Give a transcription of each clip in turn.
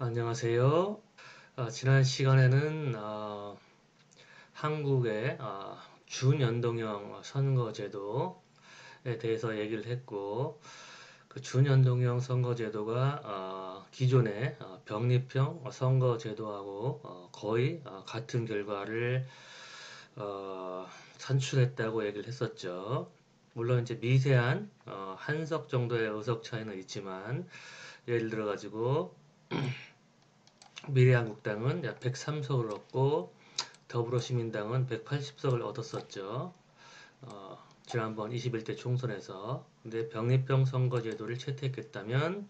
안녕하세요. 지난 시간에는 한국의 준연동형 선거제도에 대해서 얘기를 했고, 그 준연동형 선거제도가 기존의 병립형 선거제도하고 거의 같은 결과를 산출했다고 얘기를 했었죠. 물론 이제 미세한 한석 정도의 의석 차이는 있지만, 예를 들어 가지고 미래한국당은 약 103석을 얻고 더불어시민당은 180석을 얻었었죠. 지난번 21대 총선에서. 근데 병립형 선거제도를 채택했다면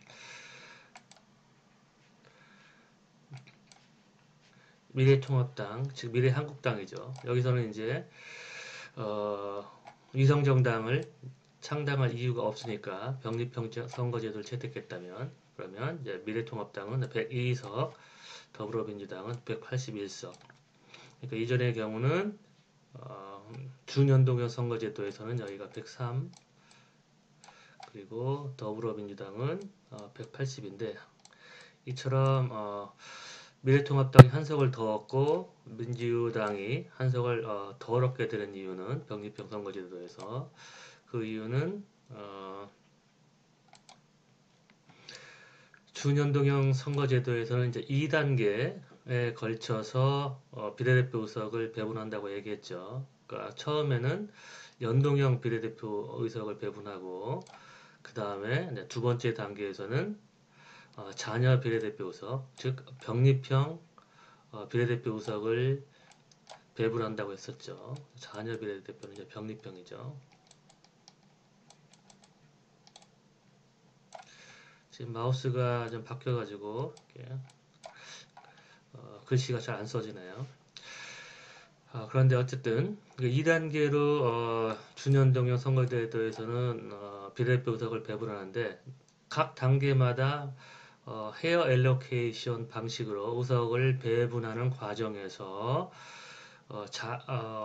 미래통합당, 즉 미래한국당이죠. 여기서는 이제 어, 위성정당을 창당할 이유가 없으니까 병립형 선거제도를 채택했다면 그러면 이제 미래통합당은 102석, 더불어민주당은 181석. 그러니까 이전의 경우는 준연동형 선거제도에서는 여기가 103, 그리고 더불어민주당은 180인데 이처럼 미래통합당이 한 석을 더 얻고 민주당이 한 석을 더 얻게 되는 이유는 병립형 선거제도에서 그 이유는 준연동형 선거제도에서는 이제 2단계에 걸쳐서 비례대표 의석을 배분한다고 얘기했죠. 그러니까 처음에는 연동형 비례대표 의석을 배분하고 그 다음에 두 번째 단계에서는 자녀 비례대표 의석, 즉 병립형 비례대표 의석을 배분한다고 했었죠. 자녀 비례대표는 이제 병립형이죠. 지금 마우스가 좀 바뀌어가지고 이렇게, 글씨가 잘 안 써지네요. 그런데 어쨌든 2단계로 준연동형 선거제도에서는 비례대표 의석을 배분하는데 각 단계마다 헤어 엘로케이션 방식으로 의석을 배분하는 과정에서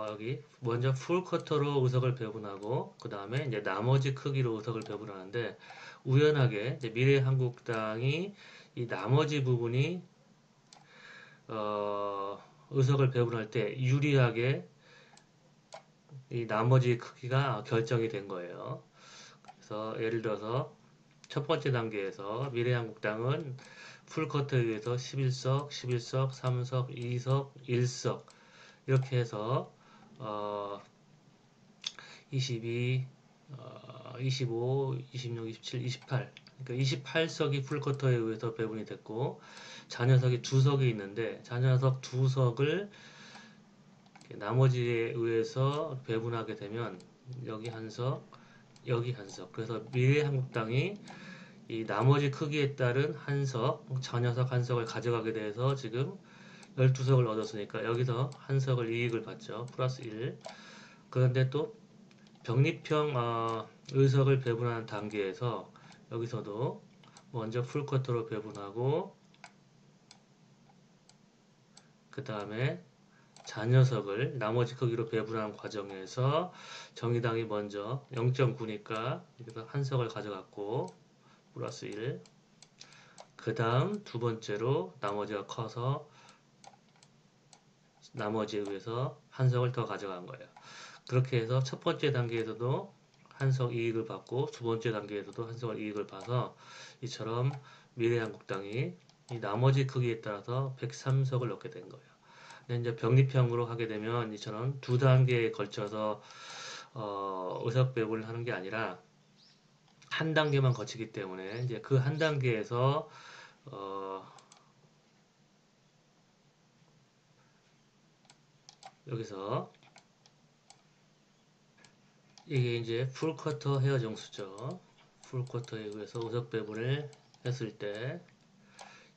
여기 먼저 풀커터로 의석을 배분하고 그 다음에 이제 나머지 크기로 의석을 배분하는데 우연하게 이제 미래한국당이 이 나머지 부분이 의석을 배분할 때 유리하게 이 나머지 크기가 결정이 된 거예요. 그래서 예를 들어서 첫 번째 단계에서 미래한국당은 풀커터에 의해서 11석, 11석, 3석, 2석, 1석 이렇게 해서 22, 25, 26, 27, 28 그러니까 28석이 풀커터에 의해서 배분이 됐고 잔여석이 2석이 있는데 잔여석 2석을 나머지에 의해서 배분하게 되면 여기 한 석, 여기 한 석. 그래서 미래한국당이 이 나머지 크기에 따른 한 석, 잔여석 한 석을 가져가게 돼서 지금 12석을 얻었으니까 여기서 한 석을 이익을 받죠. 플러스 1. 그런데 또 병립형 의석을 배분하는 단계에서 여기서도 먼저 풀커터로 배분하고 그 다음에 잔여석을 나머지 크기로 배분하는 과정에서 정의당이 먼저 0.9니까 여기서 한 석을 가져갔고 플러스 1. 그 다음 두 번째로 나머지가 커서 나머지에 의해서 한 석을 더 가져간 거예요. 그렇게 해서 첫 번째 단계에서도 한 석 이익을 받고 두 번째 단계에서도 한 석을 이익을 봐서 이처럼 미래한국당이 이 나머지 크기에 따라서 103석을 얻게 된 거예요. 근데 이제 병립형으로 하게 되면 이처럼 두 단계에 걸쳐서 의석 배분을 하는 게 아니라 한 단계만 거치기 때문에 이제 그 한 단계에서 여기서 이게 이제 풀커터 헤어 정수죠. 풀커터에 의해서 의석 배분을 했을 때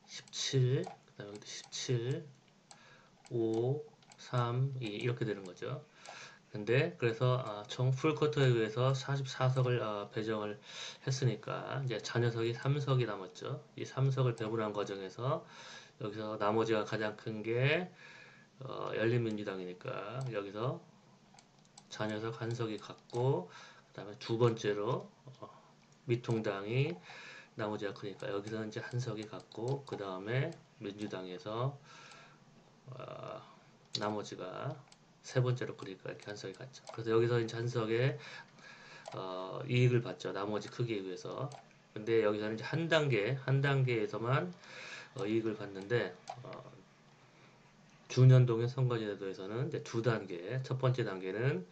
17, 그다음에 17, 5, 3, 2 이렇게 되는 거죠. 근데 그래서 총 풀커터에 의해서 44석을 배정을 했으니까 이제 잔여석이 3석이 남았죠. 이 3석을 배분한 과정에서 여기서 나머지가 가장 큰 게 열린민주당이니까 여기서 잔여석 한 석이 갔고 그 다음에 두 번째로 미통당이 나머지가 크니까 여기서 이제 한석이 갔고 그 다음에 민주당에서 나머지가 세 번째로 그러니까 이렇게 한석이 갔죠. 그래서 여기서 이제 한석에 이익을 받죠. 나머지 크기에 의해서. 근데 여기서는 이제 한 단계에서만 이익을 받는데 준연동형 선거제도에서는 이제 두 단계. 첫 번째 단계는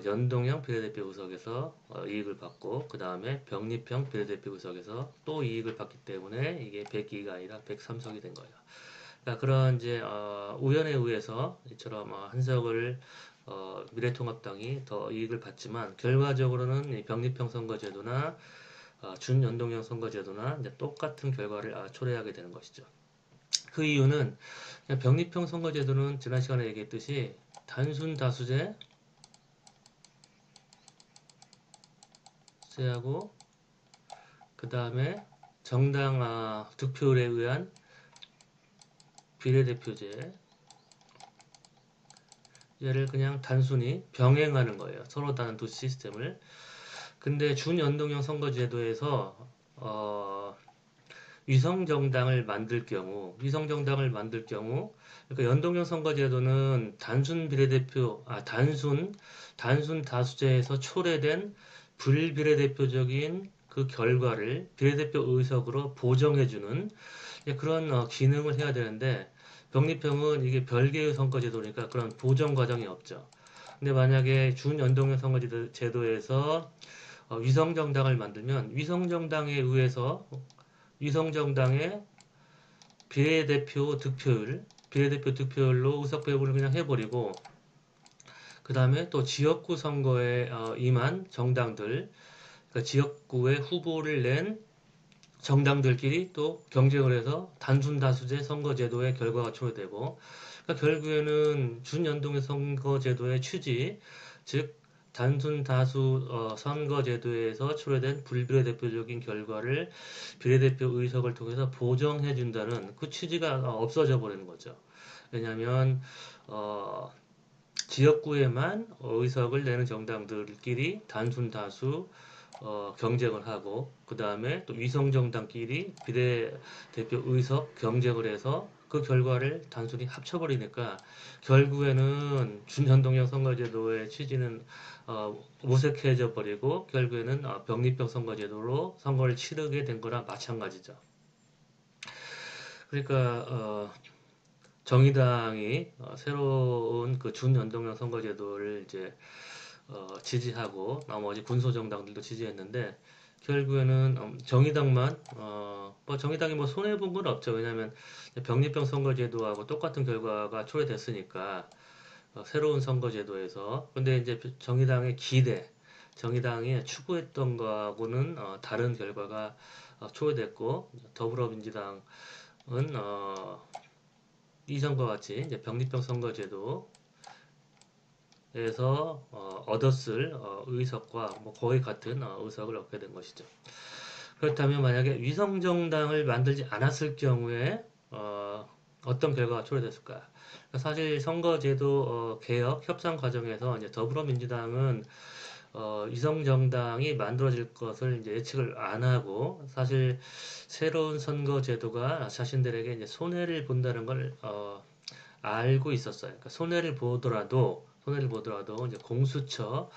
연동형 비례대표 구석에서 이익을 받고 그 다음에 병립형 비례대표 구석에서 또 이익을 받기 때문에 이게 102가 아니라 103석이 된 거예요. 그러니까 그런 이제 우연에 의해서 이처럼 한석을 미래통합당이 더 이익을 받지만 결과적으로는 이 병립형 선거제도나 준연동형 선거제도나 이제 똑같은 결과를 초래하게 되는 것이죠. 그 이유는 병립형 선거제도는 지난 시간에 얘기했듯이 단순 다수제 하고 그 다음에 정당 득표율에 의한 비례대표제 얘를 그냥 단순히 병행하는 거예요. 서로 다른 두 시스템을. 근데 준연동형 선거제도에서 위성정당을 만들 경우 그러니까 연동형 선거제도는 단순 비례대표 단순 다수제에서 초래된 불비례대표적인 그 결과를 비례대표 의석으로 보정해주는 그런 기능을 해야 되는데 병립형은 이게 별개의 선거제도니까 그런 보정 과정이 없죠. 근데 만약에 준연동형 선거제도에서 위성정당을 만들면 위성정당에 의해서 위성정당의 비례대표 득표율로 의석 배분을 그냥 해버리고 그 다음에 또 지역구 선거에 임한 정당들 그러니까 지역구에 후보를 낸 정당들끼리 또 경쟁을 해서 단순 다수제 선거제도의 결과가 초래되고 그러니까 결국에는 준연동형 선거제도의 취지 즉 단순 다수 선거제도에서 초래된 불비례대표적인 결과를 비례대표 의석을 통해서 보정해준다는 그 취지가 없어져 버리는 거죠. 왜냐하면 지역구에만 의석을 내는 정당들끼리 단순 다수 경쟁을 하고 그 다음에 또 위성정당끼리 비례대표 의석 경쟁을 해서 그 결과를 단순히 합쳐버리니까 결국에는 준연동형 선거제도의 취지는 무색해져 버리고 결국에는 병립형 선거제도로 선거를 치르게 된 거랑 마찬가지죠. 그러니까 정의당이 새로운 그 준연동형 선거제도를 이제 지지하고 나머지 군소정당들도 지지했는데 결국에는 정의당만 뭐 정의당이 뭐 손해 본 건 없죠. 왜냐하면 병립형 선거제도하고 똑같은 결과가 초래됐으니까 새로운 선거제도에서 근데 이제 정의당이 추구했던 거하고는 다른 결과가 초래됐고 더불어민주당은 이전과 같이 이제 병립형 선거제도 에서 얻었을 의석과 뭐 거의 같은 의석을 얻게 된 것이죠. 그렇다면 만약에 위성정당을 만들지 않았을 경우에 어떤 결과가 초래됐을까? 사실 선거제도 개혁 협상 과정에서 이제 더불어민주당은 위성정당이 만들어질 것을 이제 예측을 안 하고 사실 새로운 선거제도가 자신들에게 이제 손해를 본다는 걸 알고 있었어요. 그러니까 손해를 보더라도 이제 공수처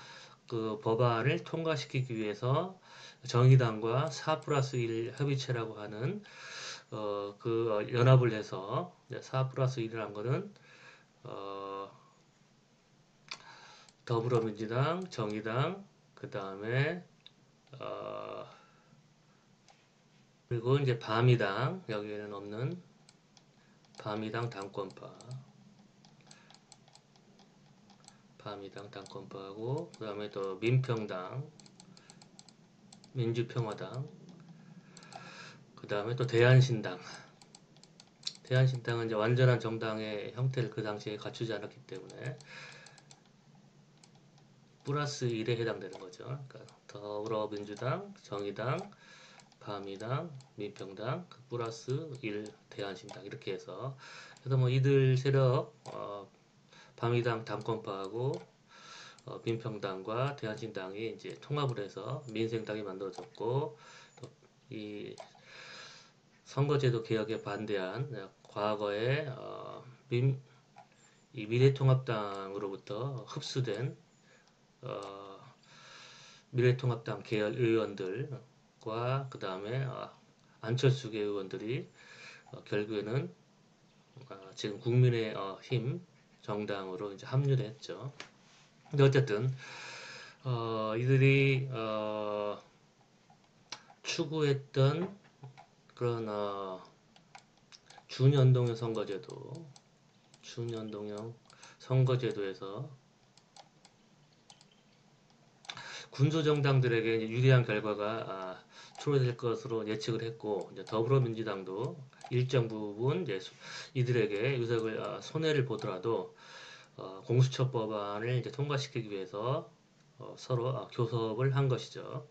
그 법안을 통과시키기 위해서 정의당과 4+1 협의체라고 하는 그 연합을 해서 4+1이라는 거는 더불어민주당, 정의당, 그 다음에 그리고 이제 바미당 여기에는 없는 바미당 당권파하고 그 다음에 또 민평당, 민주평화당, 그 다음에 또 대한신당은 이제 완전한 정당의 형태를 그 당시에 갖추지 않았기 때문에 플러스 1에 해당되는 거죠. 그러니까 더불어민주당, 정의당, 바미당, 민평당, 플러스 1 대한신당 이렇게 해서 그래서 뭐 이들 세력 바미당 당권파하고 민평당과 대한신당이 이제 통합을 해서 민생당이 만들어졌고 이 선거제도 개혁에 반대한 과거에 이 미래통합당으로부터 흡수된 어, 미래통합당 계열 의원들과 그 다음에 안철수계 의원들이 결국에는 지금 국민의 힘 정당으로 이제 합류를 했죠. 근데 어쨌든 이들이 추구했던 그런 준연동형 선거제도에서 군소정당들에게 유리한 결과가 초래될 것으로 예측을 했고, 이제 더불어민주당도 일정 부분 이제 이들에게 유색을 손해를 보더라도 공수처 법안을 이제 통과시키기 위해서 서로 교섭을 한 것이죠.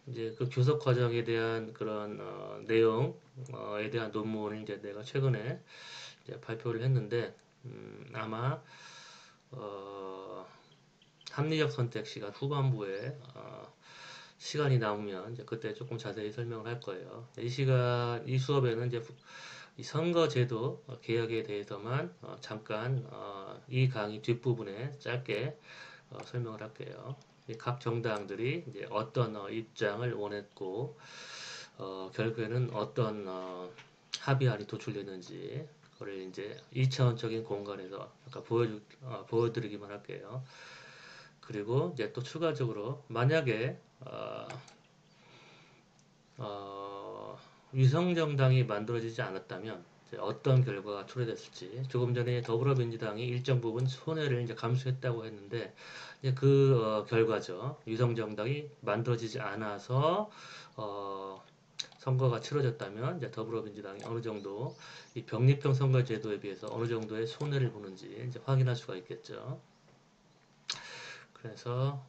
이제 그 교섭 과정에 대한 그런 내용에 대한 논문을 이제 내가 최근에 이제 발표를 했는데 아마 합리적 선택 시간 후반부에 시간이 남으면 이제 그때 조금 자세히 설명을 할 거예요. 이 수업에는 이제 이 선거제도 개혁에 대해서만 잠깐 이 강의 뒷부분에 짧게 설명을 할게요. 각 정당들이 이제 어떤 입장을 원했고 결국에는 어떤 합의안이 도출됐는지 그걸 이제 2차원적인 공간에서 약간 보여드리기만 할게요. 그리고 이제 또 추가적으로 만약에 위성정당이 만들어지지 않았다면 어떤 결과가 초래됐을지 조금 전에 더불어민주당이 일정 부분 손해를 이제 감수했다고 했는데 이제 그 결과죠. 위성정당이 만들어지지 않아서 선거가 치러졌다면 이제 더불어민주당이 어느 정도 이 병립형 선거제도에 비해서 어느 정도의 손해를 보는지 이제 확인할 수가 있겠죠. 그래서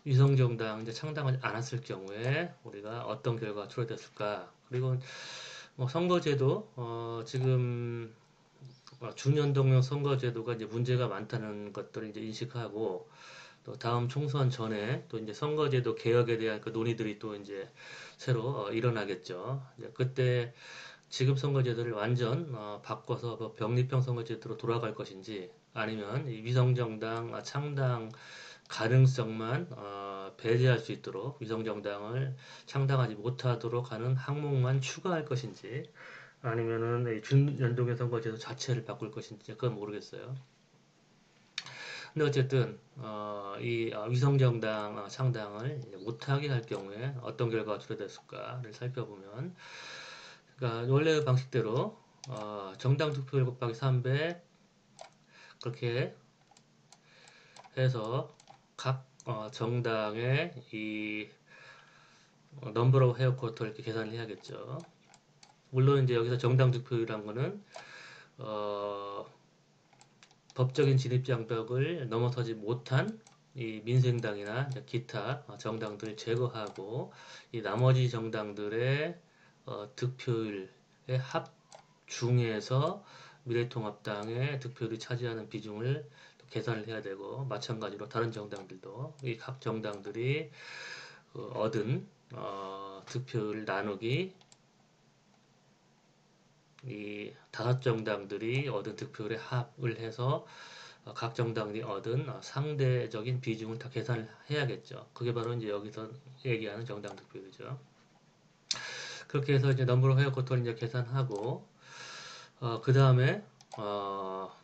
위성정당 이제 창당하지 않았을 경우에 우리가 어떤 결과가 초래됐을까? 그리고 뭐 선거제도 지금 준연동형 선거제도가 이제 문제가 많다는 것들을 이제 인식하고 또 다음 총선 전에 또 이제 선거제도 개혁에 대한 그 논의들이 또 이제 새로 일어나겠죠. 이제 그때 지금 선거제도를 완전 바꿔서 뭐 병립형 선거제도로 돌아갈 것인지 아니면 이 위성정당 창당 가능성만 배제할 수 있도록 위성정당을 창당하지 못하도록 하는 항목만 추가할 것인지 아니면은 준연동형 선거제도 자체를 바꿀 것인지 그건 모르겠어요. 근데 어쨌든 이 위성정당 창당을 못하게 할 경우에 어떤 결과가 초래됐을까를 살펴보면 그러니까 원래의 방식대로 정당 투표율 곱하기 300 그렇게 해서 각 정당의 이 넘버 오브 헤어쿼터 이렇게 계산을 해야겠죠. 물론 이제 여기서 정당 득표율이란 거는 법적인 진입 장벽을 넘어서지 못한 이 민생당이나 기타 정당들을 제거하고 이 나머지 정당들의 득표율의 합 중에서 미래통합당의 득표율이 차지하는 비중을 계산을 해야 되고 마찬가지로 다른 정당들도 이 각 정당들이 얻은 득표율 나누기 이 다섯 정당들이 얻은 득표율의 합을 해서 각 정당이 얻은 상대적인 비중을 다 계산을 해야겠죠. 그게 바로 이제 여기서 얘기하는 정당 득표율이죠. 그렇게 해서 이제 넘버 오브 헤어쿼터를 이제 계산하고 그 다음에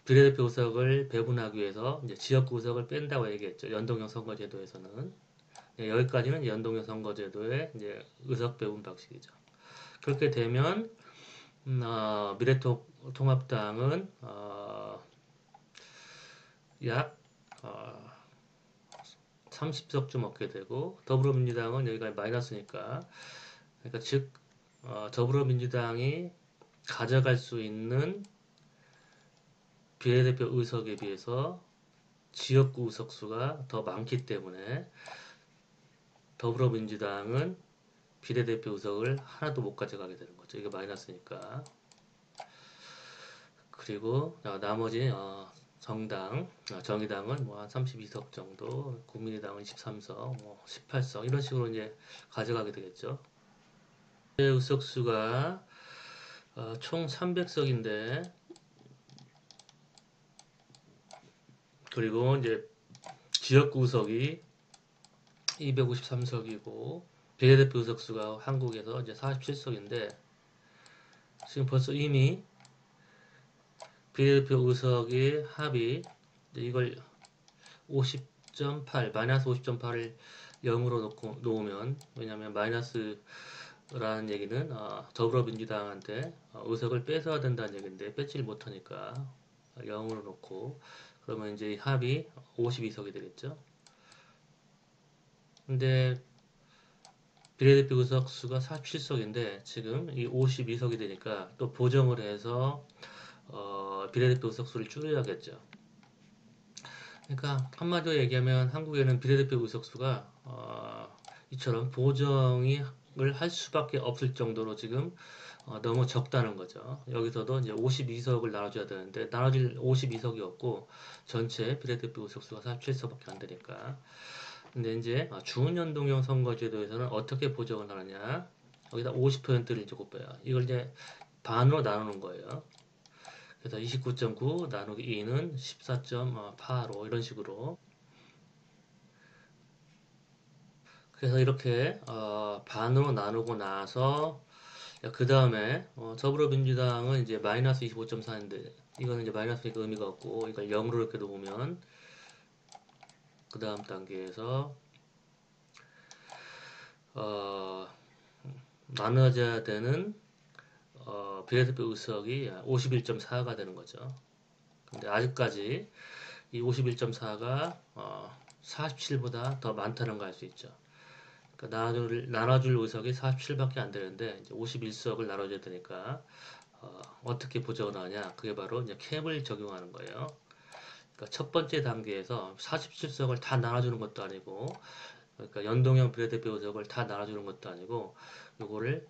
비례대표 의석을 배분하기 위해서 이제 지역구 의석을 뺀다고 얘기했죠. 연동형 선거제도에서는 여기까지는 연동형 선거제도의 이제 의석 배분 방식이죠. 그렇게 되면 미래통합당은 약 30석쯤 얻게 되고 더불어민주당은 여기가 마이너스니까 그러니까 즉 더불어민주당이 가져갈 수 있는 비례대표 의석에 비해서 지역구 의석 수가 더 많기 때문에 더불어민주당은 비례대표 의석을 하나도 못 가져가게 되는 거죠. 이게 마이너스니까. 그리고 나머지 정의당은 뭐 한 32석 정도, 국민의당은 23석, 뭐 18석 이런 식으로 이제 가져가게 되겠죠. 의석수가 총 300석인데 그리고 이제 지역구 의석이 253석이고 비례대표 의석수가 한국에서 이제 47석인데 지금 벌써 이미 비례대표 의석의 합이 이걸 50.8 마이너스 50.8을 0으로 놓으면 왜냐하면 마이너스라는 얘기는 더불어민주당한테 의석을 뺏어야 된다는 얘기인데 뺏지를 못하니까 0으로 놓고 그러면 이제 합이 52석이 되겠죠. 근데 비례대표 의석 수가 47석인데 지금 이 52석이 되니까 또 보정을 해서 비례대표 의석 수를 줄여야겠죠. 그러니까 한마디로 얘기하면 한국에는 비례대표 의석수가 이처럼 보정을 할 수밖에 없을 정도로 지금 너무 적다는 거죠. 여기서도 이제 52석을 나눠줘야 되는데 나눠질 52석이 없고 전체 비례대표 의석수가 47석밖에 안 되니까. 근데 이제 중운연동형 선거제도에서는 어떻게 보정을 하느냐? 여기다 50%를 이제 곱해요. 이걸 이제 반으로 나누는 거예요. 그래서 29.9 나누기 2는 14.85 이런 식으로 그래서 이렇게 반으로 나누고 나서 그 다음에 더불어민주당은 이제 마이너스 25.4인데 이거는 이제 마이너스니까 의미가 없고 이걸 0으로 이렇게 놓으면 그 다음 단계에서 어, 나눠져야 되는 비례대표 의석이 51.4가 되는 거죠. 근데 아직까지 이 51.4가 47보다 더 많다는 걸 알 수 있죠. 그러니까 나눠줄 의석이 47밖에 안 되는데 이제 51석을 나눠줘야 되니까 어떻게 보정을 하냐? 그게 바로 이제 캡을 적용하는 거예요. 그러니까 첫 번째 단계에서 47석을 다 나눠주는 것도 아니고, 그러니까 연동형 비례대표 의석을 다 나눠주는 것도 아니고, 요거를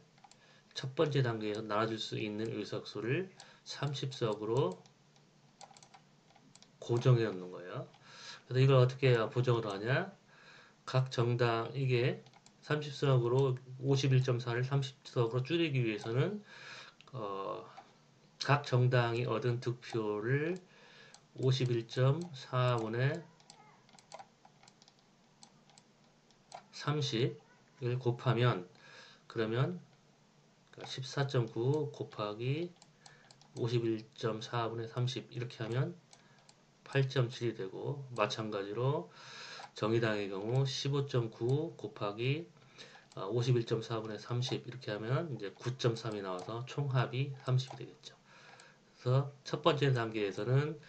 첫 번째 단계에서 나눠줄 수 있는 의석수를 30석으로 고정해 놓는 거예요. 그래서 이걸 어떻게 보정을 하냐? 각 정당 이게 30석으로 51.4를 30석으로 줄이기 위해서는 각 정당이 얻은 득표를 51.4분의 30을 곱하면 그러면 14.9 곱하기 51.4분의 30 이렇게 하면 8.7이 되고 마찬가지로 정의당의 경우 15.9 곱하기 51.4분의 30 이렇게 하면 이제 9.3이 나와서 총합이 30이 되겠죠. 그래서 첫 번째 단계에서는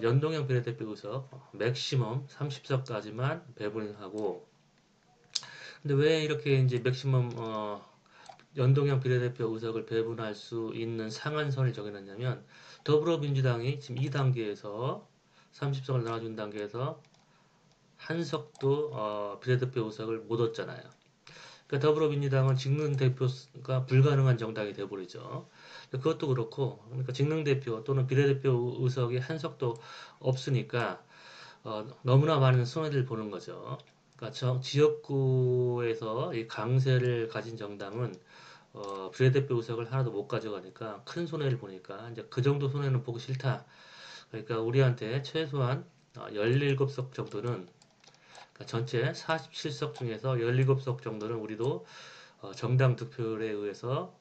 연동형 비례대표 의석 맥시멈 30석까지만 배분하고 근데 왜 이렇게 이제 맥시멈 연동형 비례대표 의석을 배분할 수 있는 상한선을 정해놨냐면 더불어민주당이 지금 2단계에서 30석을 나눠준 단계에서 한 석도 비례대표 의석을 못 얻잖아요. 그러니까 더불어민주당은 직능 대표가 불가능한 정당이 돼버리죠. 그것도 그렇고, 그러니까 직능 대표 또는 비례대표 의석이 한 석도 없으니까 너무나 많은 손해를 보는 거죠. 그러니까 지역구에서 이 강세를 가진 정당은 비례대표 의석을 하나도 못 가져가니까 큰 손해를 보니까 이제 그 정도 손해는 보기 싫다. 그러니까 우리한테 최소한 17석 정도는 그러니까 전체 47석 중에서 17석 정도는 우리도 정당 득표율에 의해서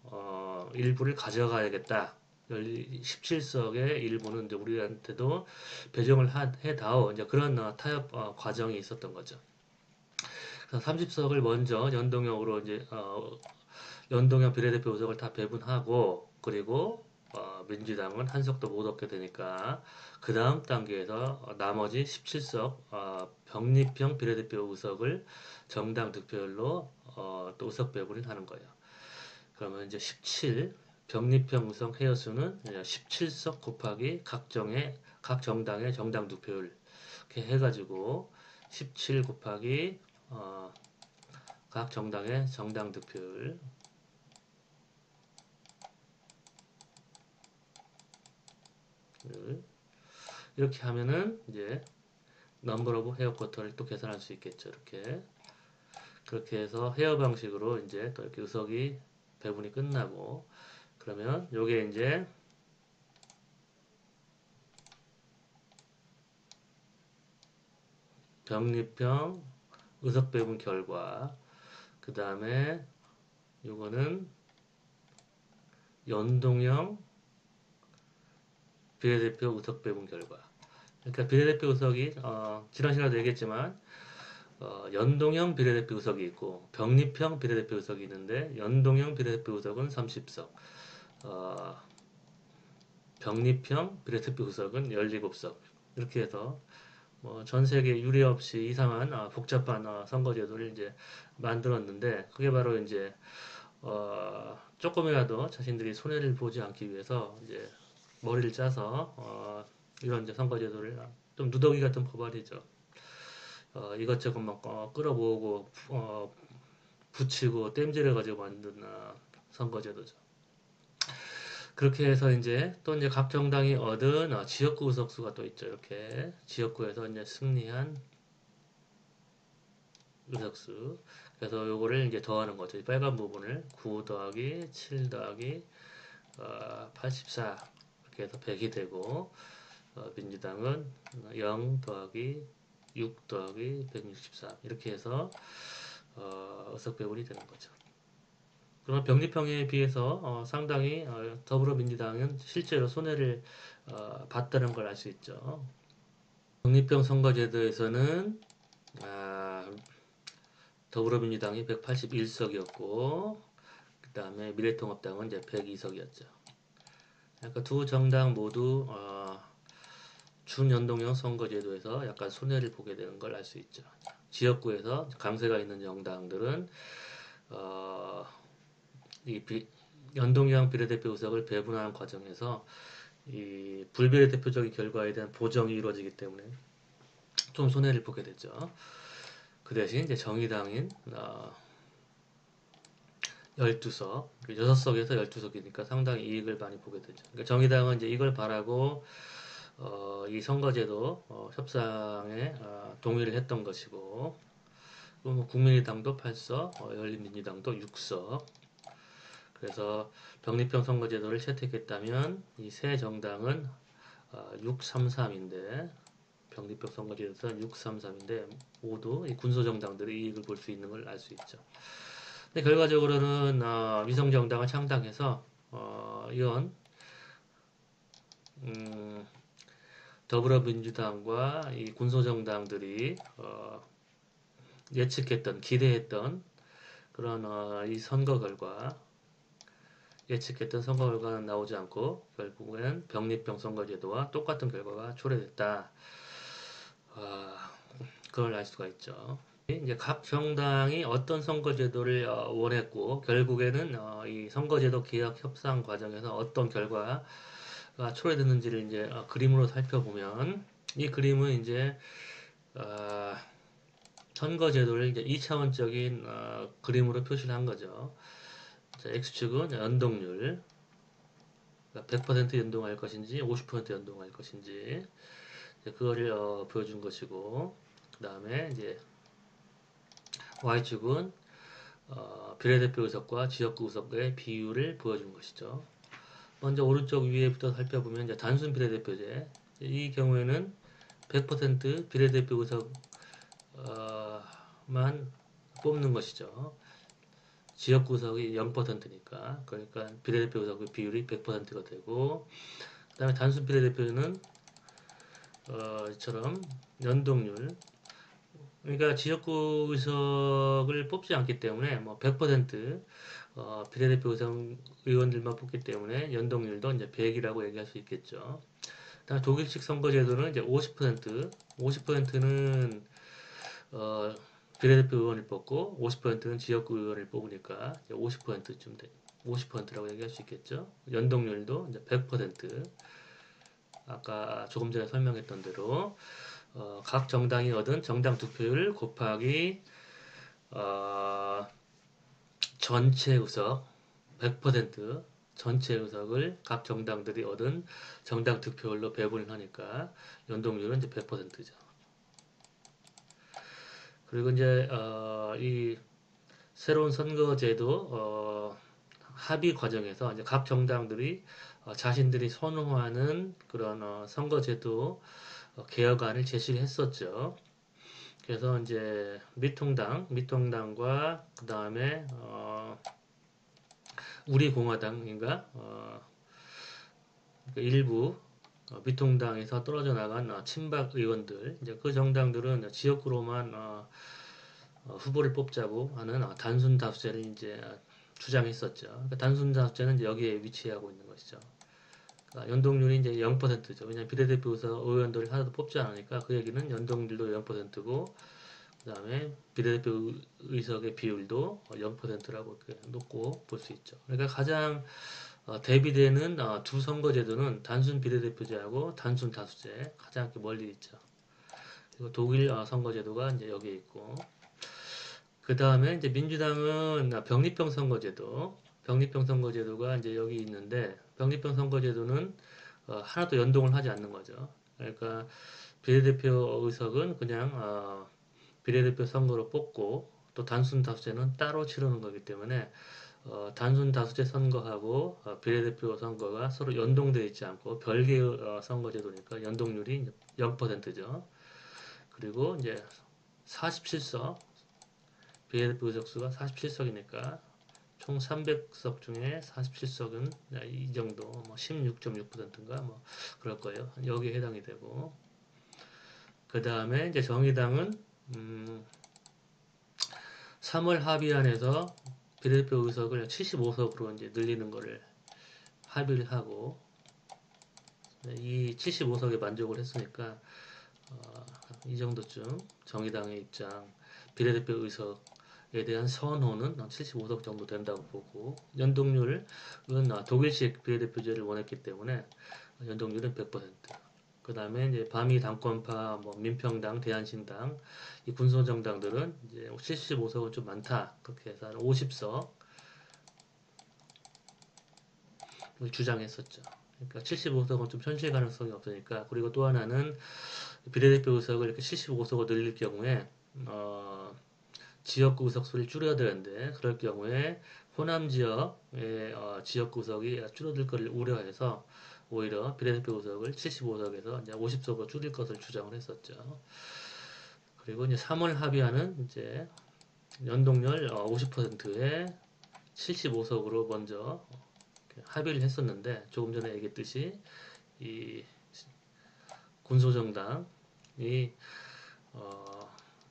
일부를 가져가야겠다. 17석의 일부는 이제 우리한테도 배정을 해다오. 이제 그런 타협 과정이 있었던 거죠. 그래서 30석을 먼저 연동형으로 이제 연동형 비례대표 의석을 다 배분하고 그리고 민주당은 한 석도 못 얻게 되니까 그 다음 단계에서 나머지 17석 병립형 비례대표 의석을 정당 득표율로 또 의석 배분을 하는 거예요. 그러면 이제 17 병립형 의석 해여수는 17석 곱하기 각 정당의 정당 득표율 이렇게 해가지고 17 곱하기 각 정당의 정당 득표율 이렇게 하면은 이제 넘버 오브 헤어 쿼터를 또 계산할 수 있겠죠. 이렇게 그렇게 해서 헤어 방식으로 이제 또 이렇게 의석이 배분이 끝나고 그러면 요게 이제 병립형 의석 배분 결과 그 다음에 요거는 연동형 비례대표 의석 배분 결과. 그러니까 비례대표 의석이 지난 시간에도 얘기했지만 연동형 비례대표 의석이 있고 병립형 비례대표 의석이 있는데 연동형 비례대표 의석은 30석, 병립형 비례대표 의석은 17석 이렇게 해서 전 세계 유례 없이 이상한 복잡한 선거제도를 이제 만들었는데 그게 바로 이제 조금이라도 자신들이 손해를 보지 않기 위해서 이제 머리를 짜서 이런 이제 선거제도를 좀 누더기 같은 법안이죠. 이것저것 막 끌어모으고 붙이고 땜질해 가지고 만든 선거제도죠. 그렇게 해서 이제 또 이제 각 정당이 얻은 지역구 의석수가 또 있죠. 이렇게 지역구에서 이제 승리한 의석수. 그래서 요거를 이제 더하는 거죠. 이 빨간 부분을 9 더하기 7 더하기 84 이렇게 해서 100이 되고 민주당은 0 더하기 6 더하기 163 이렇게 해서 의석 배분이 되는 거죠. 그러나 병립형에 비해서 상당히 더불어민주당은 실제로 손해를 봤다는 걸 알 수 있죠. 병립형 선거제도에서는 더불어민주당이 181석이었고 그 다음에 미래통합당은 이제 102석이었죠. 그러니까 두 정당 모두 준연동형 선거제도에서 약간 손해를 보게 되는 걸 알 수 있죠. 지역구에서 강세가 있는 정당들은 이 연동형 비례대표 의석을 배분하는 과정에서 이 불비례대표적인 결과에 대한 보정이 이루어지기 때문에 좀 손해를 보게 되죠. 그 대신 이제 정의당인 12석, 6석에서 12석이니까 상당히 이익을 많이 보게 되죠. 그러니까 정의당은 이제 이걸 바라고 이 선거제도 협상에 동의를 했던 것이고, 뭐 국민의당도 8석, 열린민주당도 6석. 그래서 병립형 선거제도를 채택했다면 이 세 정당은 633인데 병립형 선거제도에서는 633인데 모두 이 군소정당들의 이익을 볼 수 있는 걸 알 수 있죠. 근데 결과적으로는 위성정당을 창당해서 이런 더불어민주당과 이 군소정당들이 예측했던 기대했던 그런 이 선거 결과 예측했던 선거 결과는 나오지 않고 결국엔 병립형 선거제도와 똑같은 결과가 초래됐다. 그걸 알 수가 있죠. 이제 각 정당이 어떤 선거제도를 원했고 결국에는 이 선거제도 개혁 협상 과정에서 어떤 결과가 초래됐는지를 이제 그림으로 살펴보면 이 그림은 이제 선거제도를 이제 2차원적인 그림으로 표시를 한 거죠. 자, X축은 연동률, 100% 연동할 것인지 50% 연동할 것인지 그거를 보여준 것이고 그 다음에 이제 Y축은 비례대표 의석과 지역구 의석의 비율을 보여준 것이죠. 먼저 오른쪽 위에부터 살펴보면 이제 단순 비례대표제 이 경우에는 100% 비례대표 의석만 뽑는 것이죠. 지역구 의석이 0%니까 그러니까 비례대표 의석의 비율이 100%가 되고 그 다음에 단순 비례대표는 이처럼 연동률 그러니까 지역구 의석을 뽑지 않기 때문에 뭐 100% 비례대표 의원들만 뽑기 때문에 연동률도 이제 100이라고 얘기할 수 있겠죠. 다음 독일식 선거제도는 이제 50%는 비례대표 의원을 뽑고 50%는 지역구 의원을 뽑으니까 50%쯤 돼. 50%라고 얘기할 수 있겠죠. 연동률도 이제 100%. 아까 조금 전에 설명했던 대로 각 정당이 얻은 정당 득표율 곱하기 전체 의석 100% 전체 의석을 각 정당들이 얻은 정당 득표율로 배분을 하니까 연동률은 이제 100%죠. 그리고 이제 이 새로운 선거제도 합의 과정에서 이제 각 정당들이 자신들이 선호하는 그런 선거제도 개혁안을 제시를 했었죠. 그래서 이제 미통당과 그 다음에 우리공화당인가 그 일부 미통당에서 떨어져 나간 친박 의원들 이제 그 정당들은 지역구로만 후보를 뽑자고 하는 단순 다수제를 이제 주장했었죠. 그러니까 단순 다수제는 이제 여기에 위치하고 있는 것이죠. 그러니까 연동률이 이제 0%죠. 왜냐하면 비례대표 의원들을 하나도 뽑지 않으니까 그 얘기는 연동률도 0%고 그 다음에 비례대표 의석의 비율도 0%라고 놓고 볼 수 있죠. 그러니까 가장 대비되는 두 선거제도는 단순 비례대표제하고 단순 다수제 가장 멀리 있죠. 그리고 독일 선거제도가 이제 여기에 있고 그 다음에 이제 민주당은 병립형 선거제도 병립형 선거제도가 이제 여기 있는데 병립형 선거제도는 하나도 연동을 하지 않는 거죠. 그러니까 비례대표 의석은 그냥 비례대표 선거로 뽑고 또 단순 다수제는 따로 치르는 거기 때문에 단순 다수제 선거하고 비례대표 선거가 서로 연동되어 있지 않고 별개의 선거제도니까 연동률이 0%죠. 그리고 이제 47석 비례대표 의석수가 47석이니까 총 300석 중에 47석은 이 정도 뭐 16.6%인가 뭐 그럴 거예요. 여기에 해당이 되고 그 다음에 이제 정의당은 3월 합의안에서 비례대표 의석을 75석으로 이제 늘리는 거를 합의를 하고 이 75석에 만족을 했으니까 이 정도쯤 정의당의 입장 비례대표 의석에 대한 선호는 75석 정도 된다고 보고 연동률은 독일식 비례대표제를 원했기 때문에 연동률은 100%. 그 다음에 이제 반미 당권파, 뭐 민평당, 대한신당, 이 군소정당들은 이제 75석은 좀 많다. 그렇게 해서 한 50석 주장했었죠. 그러니까 75석은 좀 현실 가능성이 없으니까 그리고 또 하나는 비례대표 의석을 이렇게 75석으로 늘릴 경우에 지역구 의석수를 줄여야 되는데 그럴 경우에 호남 지역의 지역구 의석이 줄어들 것을 우려해서 오히려 비례대표 의석을 75석에서 이제 50석으로 줄일 것을 주장을 했었죠. 그리고 이제 3월 합의안은 이제 연동률 50%에 75석으로 먼저 합의를 했었는데 조금 전에 얘기했듯이 이 군소정당이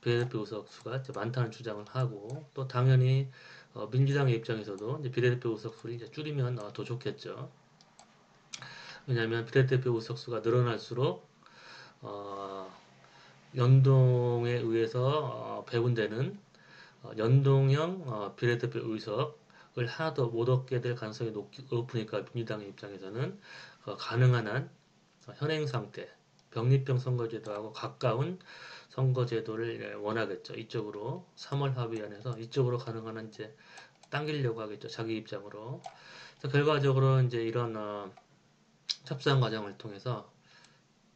비례대표 의석수가 많다는 주장을 하고 또 당연히 민주당의 입장에서도 이제 비례대표 의석수를 이제 줄이면 더 좋겠죠. 왜냐하면 비례대표 의석수가 늘어날수록 연동에 의해서 배분되는 연동형 비례대표 의석을 하나 더 못 얻게 될 가능성이 높으니까 민주당의 입장에서는 가능한 한 현행 상태 병립형 선거제도하고 가까운 선거제도를 원하겠죠. 이쪽으로 3월 합의안에서 이쪽으로 가능한 한 이제 당기려고 하겠죠. 자기 입장으로. 결과적으로 이제 이런 협상 과정을 통해서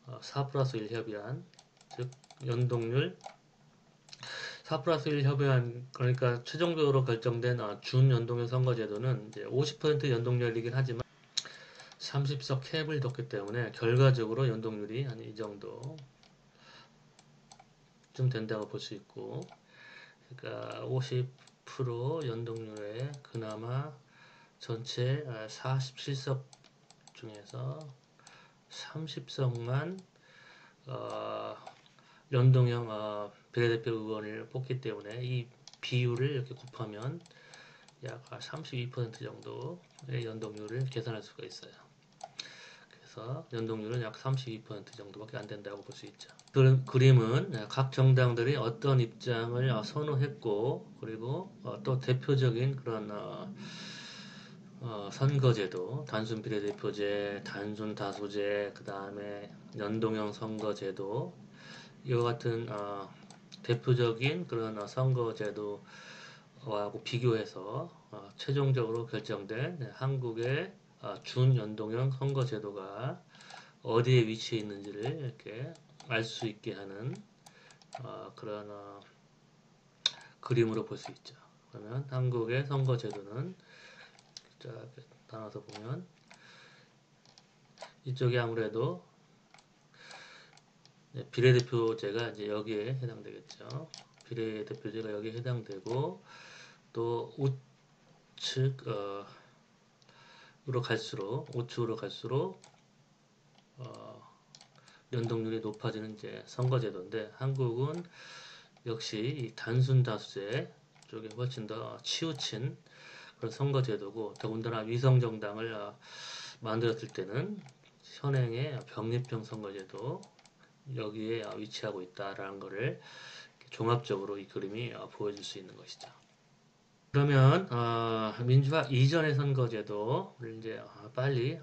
4+1 협의안, 즉 연동률 4+1 협의안 그러니까 최종적으로 결정된 준연동형 선거제도는 이제 50% 연동률이긴 하지만 30석 캡을 뒀기 때문에 결과적으로 연동률이 한 이 정도 좀 된다고 볼 수 있고 그러니까 50% 연동률에 그나마 전체 47석 중에서 30석만 연동형 비례대표 의원을 뽑기 때문에 이 비율을 이렇게 곱하면 약 32% 정도의 연동률을 계산할 수가 있어요. 그래서 연동률은 약 32% 정도밖에 안 된다고 볼 수 있죠. 그림은 각 정당들이 어떤 입장을 선호했고 그리고 또 대표적인 그런 선거제도, 단순 비례대표제, 단순 다수제, 그 다음에 연동형 선거제도 이와 같은 대표적인 그런 선거제도 하고 비교해서 최종적으로 결정된 한국의 준연동형 선거제도가 어디에 위치해 있는지를 이렇게 알 수 있게 하는 그런 그림으로 볼 수 있죠. 그러면 한국의 선거제도는 자, 나눠서 보면 이쪽이 아무래도 비례대표제가 이제 여기에 해당되겠죠. 비례대표제가 여기에 해당되고 또 우측으로 갈수록 우측으로 갈수록 연동률이 높아지는 이제 선거제도인데 한국은 역시 이 단순 다수제 쪽에 훨씬 더 치우친 그런 선거제도고 더군다나 위성정당을 만들었을 때는 현행의 병립형 선거제도 여기에 위치하고 있다라는 것을 종합적으로 이 그림이 보여줄 수 있는 것이죠. 그러면 민주화 이전의 선거제도를 이제 빨리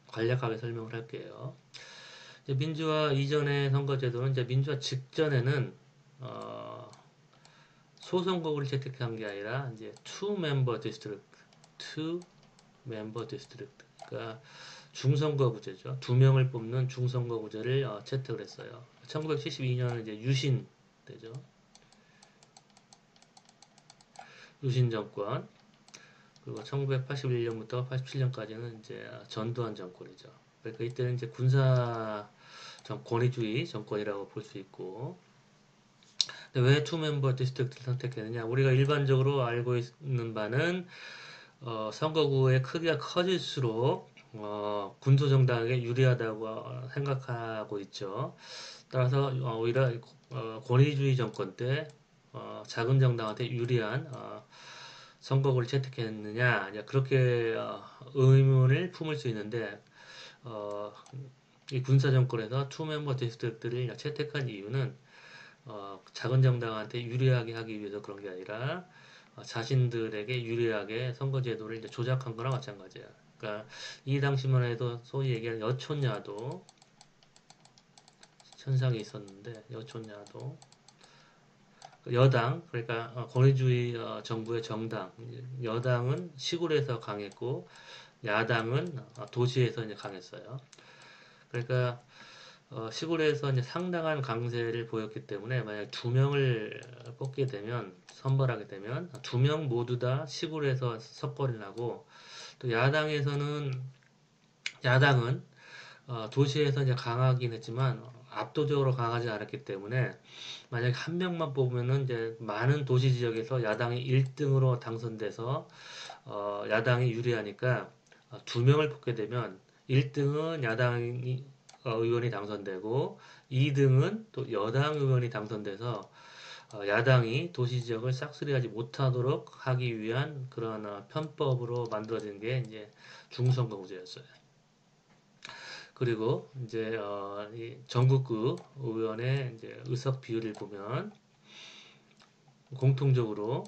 간략하게 설명을 할게요. 이제 민주화 이전의 선거제도는 이제 민주화 직전에는 소선거구를 채택한 게 아니라 이제 two member district, 그러니까 중선거구제죠. 두 명을 뽑는 중선거구제를 채택을 했어요. 1972년은 이제 유신 되죠. 유신 정권. 그리고 1981년부터 87년까지는 이제 전두환 정권이죠. 그러니까 이때는 이제 군사 권위주의 정권이라고 볼 수 있고, 근데 왜 투멤버 디스트릭트를 선택했느냐? 우리가 일반적으로 알고 있는 바는 선거구의 크기가 커질수록 군소정당에게 유리하다고 생각하고 있죠. 따라서 오히려 권위주의 정권 때 작은 정당한테 유리한 선거구를 채택했느냐 그렇게 의문을 품을 수 있는데 이 군사 정권에서 투멤버 디스트릭트를 채택한 이유는 작은 정당한테 유리하게 하기 위해서 그런 게 아니라 자신들에게 유리하게 선거제도를 이제 조작한 거나 마찬가지야. 그러니까 이 당시만 해도 소위 얘기하는 여촌야도 현상이 있었는데 여촌야도 여당 그러니까 권위주의 정부의 정당 여당은 시골에서 강했고 야당은 도시에서 이제 강했어요. 그러니까 시골에서 이제 상당한 강세를 보였기 때문에 만약 두 명을 뽑게 되면 선발하게 되면 두 명 모두 다 시골에서 석권을 하고 또 야당은 도시에서 이제 강하긴 했지만 압도적으로 강하지 않았기 때문에 만약에 한 명만 뽑으면은 이제 많은 도시 지역에서 야당이 1등으로 당선돼서 야당이 유리하니까 두 명을 뽑게 되면 1등은 야당이 의원이 당선되고 2등은 또 여당 의원이 당선돼서 야당이 도시 지역을 싹쓸이하지 못하도록 하기 위한 그런 편법으로 만들어진 게 이제 중선거구제였어요. 그리고 이제 이 전국구 의원의 이제 의석 비율을 보면 공통적으로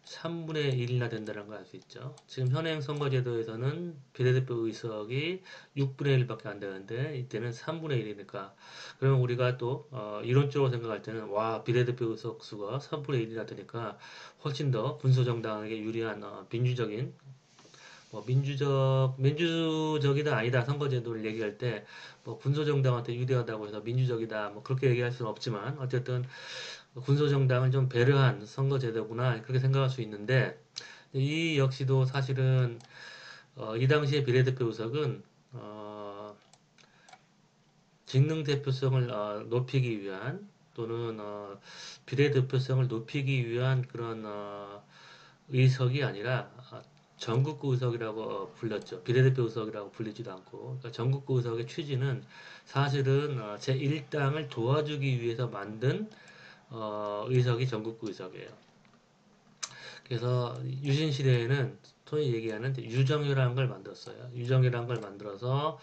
3분의 1이나 된다는 걸 알 수 있죠. 지금 현행 선거제도에서는 비례대표 의석이 6분의 1밖에 안 되는데 이때는 3분의 1이니까 그러면 우리가 또 이론적으로 생각할 때는 와 비례대표 의석 수가 3분의 1이나 되니까 훨씬 더 군소정당에게 유리한 민주적인 민주적이다 아니다 선거제도를 얘기할 때 군소정당한테 유리하다고 해서 민주적이다 그렇게 얘기할 수는 없지만 어쨌든 군소정당을 좀 배려한 선거제도구나 그렇게 생각할 수 있는데 이 역시도 사실은 이 당시의 비례대표 의석은 직능 대표성을 높이기 위한 또는 비례대표성을 높이기 위한 그런 의석이 아니라 전국구 의석이라고 불렸죠. 비례대표 의석이라고 불리지도 않고 그러니까 전국구 의석의 취지는 사실은 제1당을 도와주기 위해서 만든 의석이 전국구 의석이에요. 그래서 유신 시대에는 소위 얘기하는 유정이라는 걸 만들었어요. 유정이라는 걸 만들어서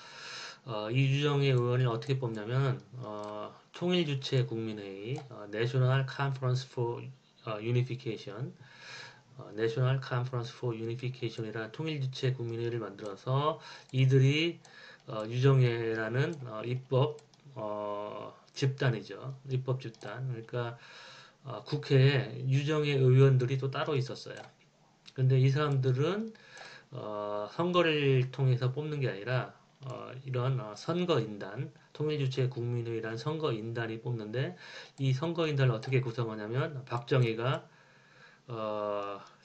이 유정의 의원을 어떻게 뽑냐면 통일주체 국민회의 National Conference for Unification National Conference for Unification이라는 통일주체 국민회의를 만들어서 이들이 유정회라는 입법 집단이죠. 입법 집단. 그러니까 국회에 유정의 의원들이 또 따로 있었어요. 근데 이 사람들은 선거를 통해서 뽑는 게 아니라 이런 선거인단, 통일주체 국민의회라는 선거인단이 뽑는데 이 선거인단을 어떻게 구성하냐면 박정희가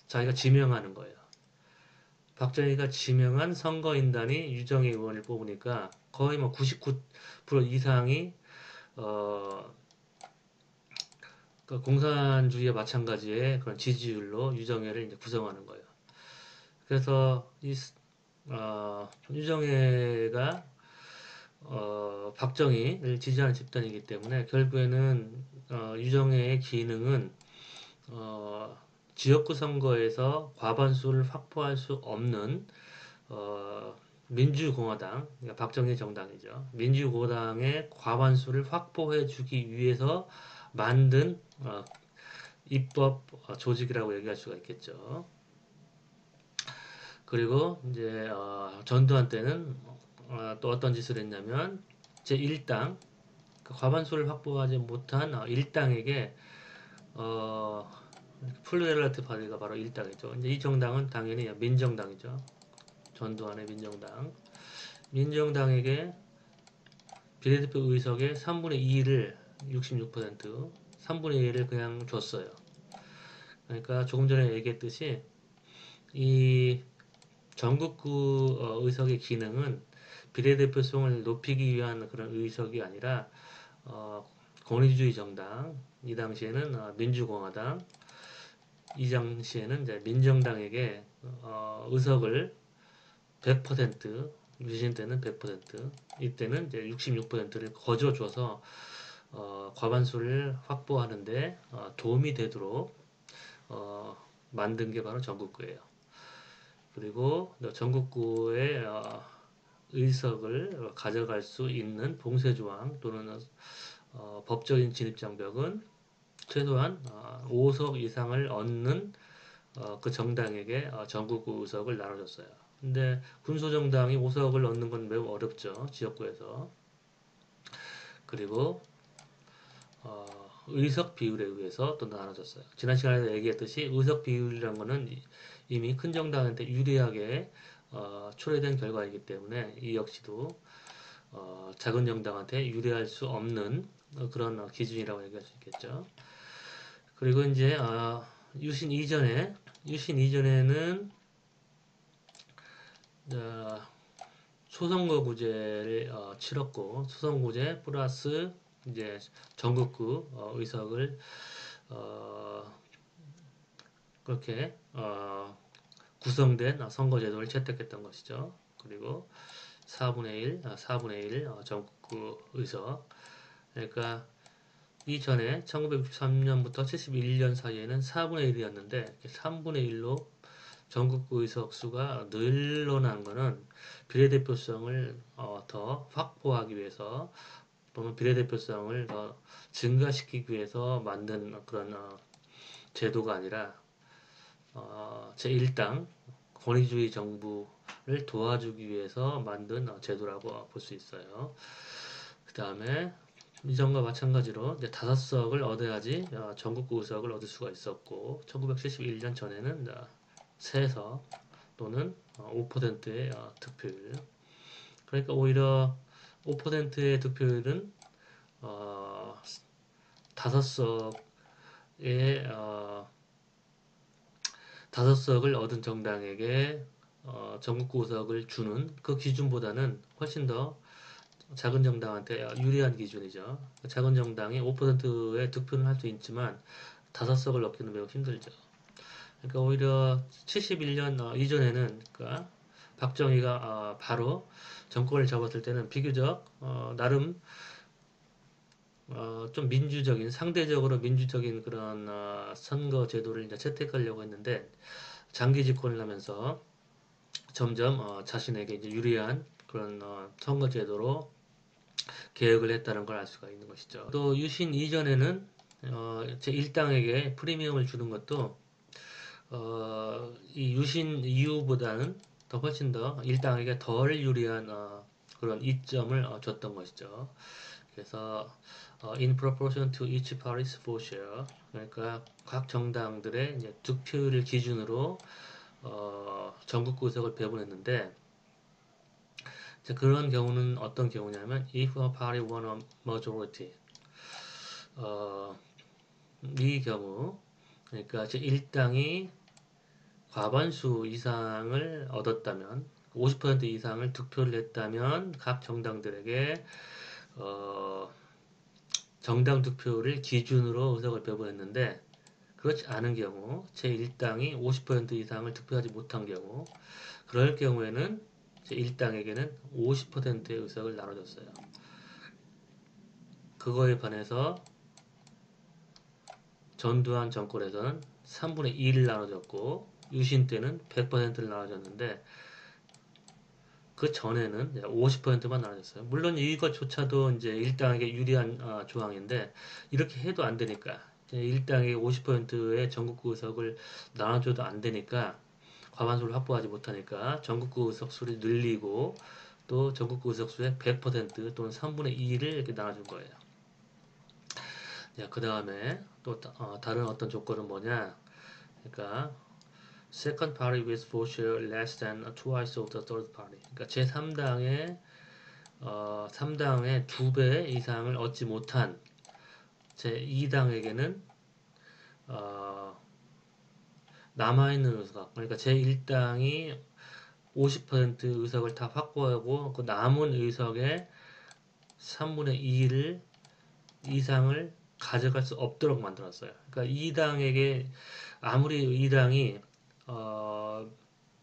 자기가 지명하는 거예요. 박정희가 지명한 선거인단이 유정의 의원을 뽑으니까 거의 뭐 99% 이상이 어, 그 공산주의와 마찬가지의 그런 지지율로 유정회를 이제 구성하는 거예요. 그래서 유정회가 박정희를 지지하는 집단이기 때문에 결국에는 유정회의 기능은 어, 지역구 선거에서 과반수를 확보할 수 없는 민주공화당, 그러니까 박정희 정당이죠. 민주공화당의 과반수를 확보해 주기 위해서 만든 입법 조직이라고 얘기할 수가 있겠죠. 그리고 이제 전두환 때는 또 어떤 짓을 했냐면 제1당 그 과반수를 확보하지 못한 1당에게 플루레라트 파티가 바로 1당이죠. 이제 이 정당은 당연히 민정당이죠. 전두환의 민정당. 민정당에게 비례대표 의석의 3분의 2를 66%, 3분의 1을 그냥 줬어요. 그러니까 조금 전에 얘기했듯이 이 전국구 의석의 기능은 비례대표성을 높이기 위한 그런 의석이 아니라 권위주의 정당, 이 당시에는 민주공화당, 이 당시에는 이제 민정당에게 의석을 100%, 유신 때는 100%, 이때는 이제 66%를 거저 줘서 과반수를 확보하는데 도움이 되도록 만든 게 바로 전국구예요. 그리고 전국구의 의석을 가져갈 수 있는 봉쇄조항 또는 법적인 진입장벽은 최소한 5석 이상을 얻는 그 정당에게 전국구 의석을 나눠줬어요. 근데 군소정당이 5석을 얻는 건 매우 어렵죠. 지역구에서. 그리고 의석 비율에 의해서 또 나눠졌어요. 지난 시간에 얘기했듯이 의석 비율이라는 거는 이미 큰 정당한테 유리하게 초래된 결과이기 때문에 이 역시도 작은 정당한테 유리할 수 없는 그런 기준이라고 얘기할 수 있겠죠. 그리고 이제 유신 이전에는 소선거구제를 치렀고 소선거구제 플러스 이제 전국구 의석을 그렇게 구성된 선거제도를 채택했던 것이죠. 그리고 4분의 1 전국구 의석. 그러니까 이전에 1963년부터 71년 사이에는 4분의 1이었는데 3분의 1로 전국구 의석 수가 늘어난 것은 비례대표성을 더 확보하기 위해서 또는 비례대표성을 더 증가시키기 위해서 만든 그런 제도가 아니라 제1당 권위주의 정부를 도와주기 위해서 만든 제도라고 볼 수 있어요. 그 다음에 이전과 마찬가지로 이제 5석을 얻어야지 전국구 의석을 얻을 수가 있었고 1971년 전에는 3석 또는 5%의 득표율. 그러니까 오히려 5%의 득표율은 5석의 5석을 얻은 정당에게 전국구 의석을 주는 그 기준보다는 훨씬 더 작은 정당한테 유리한 기준이죠. 작은 정당이 5%의 득표는 할 수 있지만 5석을 얻기는 매우 힘들죠. 그러니까 오히려 71년 이전에는 그러니까 박정희가 바로 정권을 잡았을 때는 비교적 나름 좀 민주적인 상대적으로 민주적인 그런 선거 제도를 이제 채택하려고 했는데 장기 집권을 하면서 점점 자신에게 이제 유리한 그런 선거 제도로 개혁을 했다는 걸 알 수가 있는 것이죠. 또 유신 이전에는 제1당에게 프리미엄을 주는 것도 이 유신 이후보다는 더 훨씬 더 일당에게 덜 유리한 그런 이점을 줬던 것이죠. 그래서 in proportion to each party's vote share. 그러니까 각 정당들의 이제 득표율을 기준으로 전국 구석을 배분했는데 이제 그런 경우는 어떤 경우냐면 if a party won a majority 어, 이 경우 그러니까 제 1당이 과반수 이상을 얻었다면 50% 이상을 득표를 했다면 각 정당들에게 어, 정당 득표를 기준으로 의석을 배분했는데 그렇지 않은 경우 제1당이 50% 이상을 득표하지 못한 경우 그럴 경우에는 제1당에게는 50%의 의석을 나눠줬어요. 그거에 반해서 전두환 정권에서는 3분의 2를 나눠줬고 유신 때는 100%를 나눠줬는데 그 전에는 50%만 나눠줬어요. 물론 이것조차도 이제 일당에게 유리한 조항인데 이렇게 해도 안 되니까 일당에게 50%의 전국구 의석을 나눠줘도 안 되니까 과반수를 확보하지 못하니까 전국구 의석수를 늘리고 또 전국구 의석수의 100% 또는 3분의 2를 이렇게 나눠준 거예요. 그 다음에 또 다른 어떤 조건은 뭐냐? 그러니까 second party with vote share less than twice of the third party. 그러니까 제3당의 3당의 2배 이상을 얻지 못한 제2당에게는 남아있는 의석, 그러니까 제1당이 50% 의석을 다 확보하고 그 남은 의석의 3분의 2를 이상을 가져갈 수 없도록 만들었어요. 그러니까 2당에게 아무리 2당이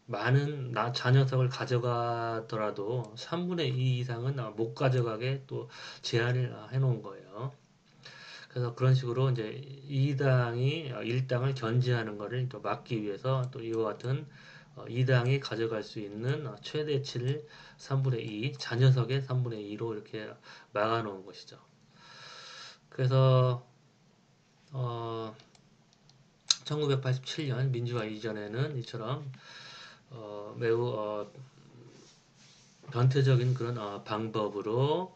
많은 자녀석을 가져가더라도 3분의 2 이상은 못 가져가게 또 제한을 해놓은 거예요. 그래서 그런 식으로 이제 2당이 1당을 견제하는 것을 또 막기 위해서 또 이와 같은 2당이 가져갈 수 있는 최대치를 3분의 2, 자녀석의 3분의 2로 이렇게 막아놓은 것이죠. 그래서 1987년 민주화 이전에는 이처럼 매우 변태적인 그런 방법으로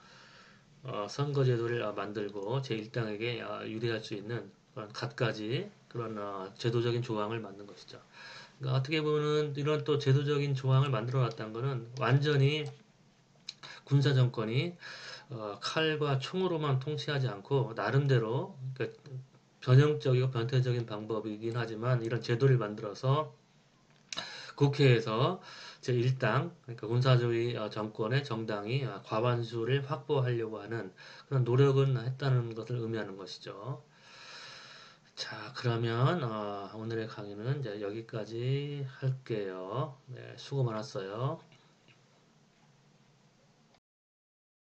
선거제도를 만들고 제1당에게 유리할 수 있는 그런 갖가지 그런 제도적인 조항을 만든 것이죠. 그러니까 어떻게 보면 이런 또 제도적인 조항을 만들어 놨다는 것은 완전히 군사 정권이 칼과 총으로만 통치하지 않고 나름대로 그러니까 전형적이고 변태적인 방법이긴 하지만 이런 제도를 만들어서 국회에서 제1당, 그러니까 군사주의 정권의 정당이 과반수를 확보하려고 하는 그런 노력은 했다는 것을 의미하는 것이죠. 자, 그러면 오늘의 강의는 이제 여기까지 할게요. 네, 수고 많았어요.